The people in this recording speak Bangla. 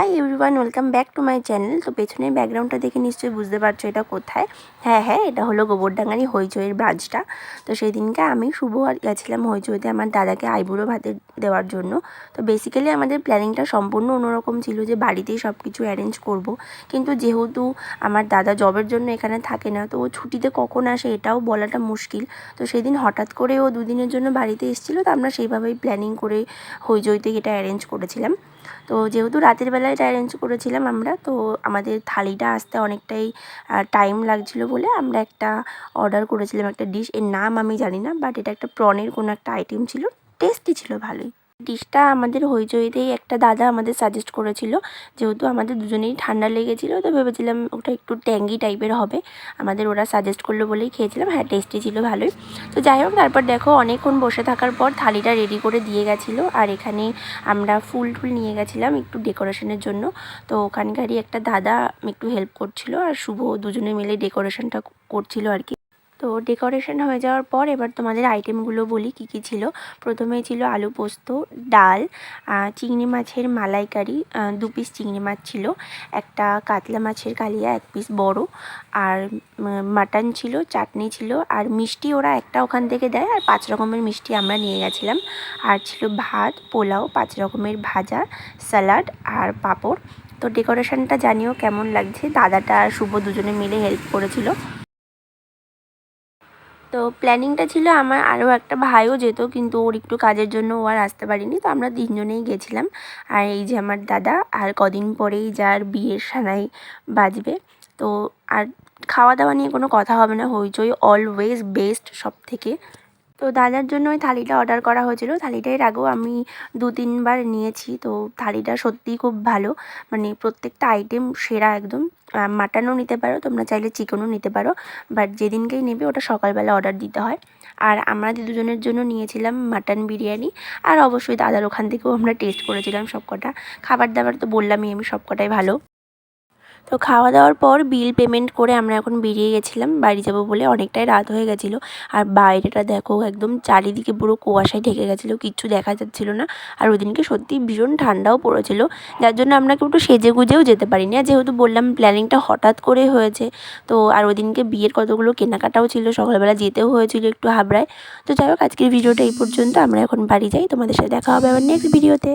Hi everyone, welcome back to my channel. তো পেছনের ব্যাকগ্রাউন্ডটা দেখে নিশ্চয়ই বুঝতে পারছো এটা কোথায়। হ্যাঁ, এটা হলো গোবরডাঙ্গারই হইচইয়ের ব্রাঞ্চটা। তো সেই দিনকে আমি শুভ আর গেছিলাম হইচইতে আমার দাদাকে আইবুড়ো ভাতে দেওয়ার জন্য। তো বেসিক্যালি আমাদের প্ল্যানিংটা সম্পূর্ণ অন্যরকম ছিল, যে বাড়িতেই সব কিছু অ্যারেঞ্জ করব। কিন্তু যেহেতু আমার দাদা জবের জন্য এখানে থাকে না, তো ও ছুটিতে কখন আসে এটাও বলাটা মুশকিল। তো সেদিন হঠাৎ করে ও দুদিনের জন্য বাড়িতে এসেছিলো, তো আমরা সেইভাবেই প্ল্যানিং করে হইচইতে এটা অ্যারেঞ্জ করেছিলাম। তো যেহেতু রাতের বেলায় এটা অ্যারেঞ্জ করেছিলাম আমরা, তো আমাদের থালিটা আসতে অনেকটাই টাইম লাগছিলো বলে আমরা একটা অর্ডার করেছিলাম, একটা ডিশ। এর নাম আমি জানি না, বাট এটা একটা প্রনের কোনো একটা আইটেম ছিল, টেস্টি ছিল ভালোই। ডিশটা আমাদের হইচইতেই একটা দাদা আমাদের সাজেস্ট করেছিল, যেহেতু আমাদের দুজনেই ঠান্ডা লেগেছিলো, তো ভেবেছিলাম ওটা একটু ট্যাঙ্গি টাইপের হবে। আমাদের ওরা সাজেস্ট করলো বলেই খেয়েছিলাম। হ্যাঁ, টেস্টি ছিল ভালোই। তো যাই হোক, তারপর দেখো অনেকক্ষণ বসে থাকার পর থালিটা রেডি করে দিয়ে গেছিলো। আর এখানে আমরা ফুল নিয়ে গেছিলাম একটু ডেকোরেশনের জন্য। তো ওখানকারই একটা দাদা একটু হেল্প করছিল, আর শুভ দুজনে মিলে ডেকোরেশনটা করছিল আর কি। তো ডেকোরেশন হয়ে যাওয়ার পর এবার তোমাদের আইটেমগুলো বলি কী কী ছিল। প্রথমেই ছিল আলু পোস্ত, ডাল, চিংড়ি মাছের মালাইকারি, 2 পিস চিংড়ি মাছ ছিল, একটা কাতলা মাছের কালিয়া 1 পিস বড়, আর মাটন ছিল, চাটনি ছিল, আর মিষ্টি ওরা একটা ওখান থেকে দেয়, আর 5 রকমের মিষ্টি আমরা নিয়ে গেছিলাম। আর ছিল ভাত, পোলাও, 5 রকমের ভাজা, স্যালাড আর পাঁপড়। তো ডেকোরেশনটা জানিও কেমন লাগছে। দাদাটা আর শুভ দুজনে মিলে হেল্প করেছিল। তো প্ল্যানিংটা ছিল আমার আরও একটা ভাইও যেত, কিন্তু ওর একটু কাজের জন্য ও আর আসতে পারিনি। তো আমরা 3 জনেই গেছিলাম। আর এই যে আমার দাদা, আর কদিন পরেই যার বিয়ের সানাই বাজবে। তো আর খাওয়া দাওয়া নিয়ে কোনো কথা হবে না, হইচই অলওয়েজ বেস্ট সব থেকে। তো দাদার জন্য ওই থালিটা অর্ডার করা হয়েছিল। থালিটা এর আগেও আমি 2-3 বার নিয়েছি। তো থালিটা সত্যিই খুব ভালো, মানে প্রত্যেকটা আইটেম সেরা একদম। মাটনও নিতে পারো তোমরা, চাইলে চিকেনও নিতে পারো, বাট যেদিনকেই নেবে ওটা সকালবেলা অর্ডার দিতে হয়। আর আমরা দুজনের জন্য নিয়েছিলাম মাটন বিরিয়ানি। আর অবশ্যই দাদার ওখান থেকেও আমরা টেস্ট করেছিলাম সব কটা। খাবার দাবার তো বললামই আমি, সব কটাই ভালো। তো খাওয়া দাওয়ার পর বিল পেমেন্ট করে আমরা এখন বেরিয়ে গেছিলাম বাড়ি যাব বলে। অনেকটাই রাত হয়ে গেছিলো। আর বাইরেটা দেখো একদম চারিদিকে পুরো কুয়াশায় ঢেকে গেছিলো, কিচ্ছু দেখা যাচ্ছিলো না। আর ওই দিনকে সত্যিই ভীষণ ঠান্ডাও পড়েছিল, যার জন্য আমরা কেউ একটু সেজে গুজেও যেতে পারিনি। আর যেহেতু বললাম প্ল্যানিংটা হঠাৎ করে হয়েছে, তো আর ওই দিনকে বিয়ের কতগুলো কেনাকাটাও ছিল, সকালবেলা যেতেও হয়েছিল একটু হাবড়ায়। তো যাই হোক, আজকের ভিডিওটা এই পর্যন্ত। আমরা এখন বাড়ি যাই। তোমাদের সাথে দেখা হবে আবার নেক্সট ভিডিওতে।